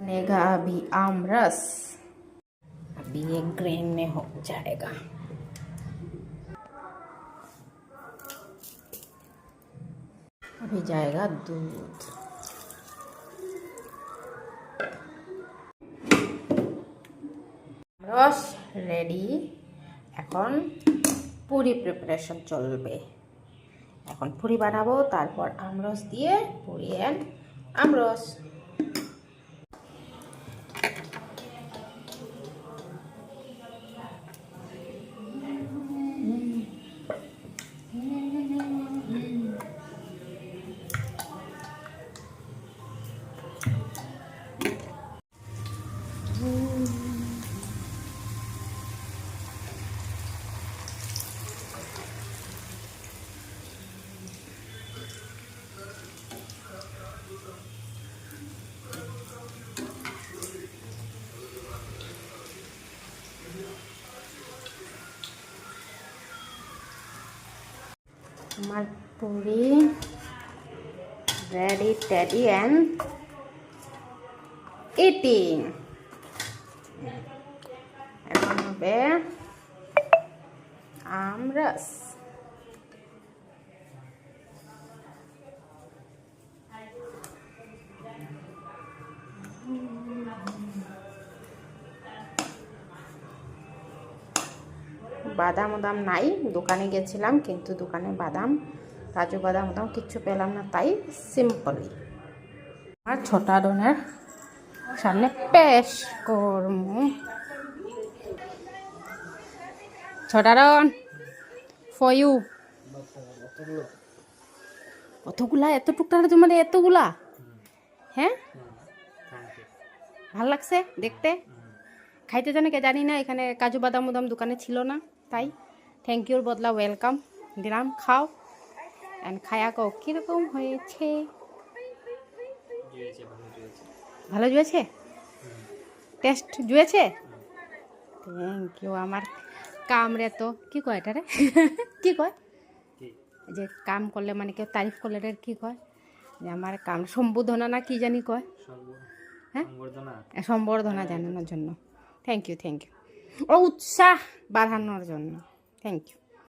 बनेगा अभी आमरस। अभी ये ग्रेन में हो जाएगा। अभी जाएगा दूध। রস রেডি। এখন পুরি প্রিপারেশন চলবে। এখন পুরি বানাবো, তারপর আমরস দিয়ে পুরি অ্যান্ড আমরস। আমার Puri ready teddy and eating. এখন হবে আমরস। বাদাম উদাম নাই, দোকানে গেছিলাম কিন্তু দোকানে বাদাম, কাজু বাদাম উদাম কিচ্ছু পেলাম না, তাই সিম্পলি আর ছোটা ডোনের সামনে পেশ করব। ছোটা ডন ফর ইউ। কতগুলা, এত টুকটানা তোমার, এতগুলা? হ্যাঁ, ভাল লাগছে দেখতে। খাইতে জানে কে জানি না, এখানে কাজু বাদাম উদাম দোকানে ছিল না, তাই থ্যাংক ইউর বদলা ওয়েলকাম দিলাম। খাও অ্যান্ড খায়া কও কীরকম হয়েছে। ভালো জুয়েছে, টেস্ট জুয়েছে। Thank you. আমার কাম রে তো কি কয় এটা রে কি কয়, যে কাম করলে মানে কেউ তারিফ করলে রে কি কয়, যে আমার কাম সম্বোধনা না কি জানি কয়, হ্যাঁ সম্বর্ধনা জানানোর জন্য। Thank you, thank you. ও উৎসাহ বাড়ানোর জন্য থ্যাংক ইউ।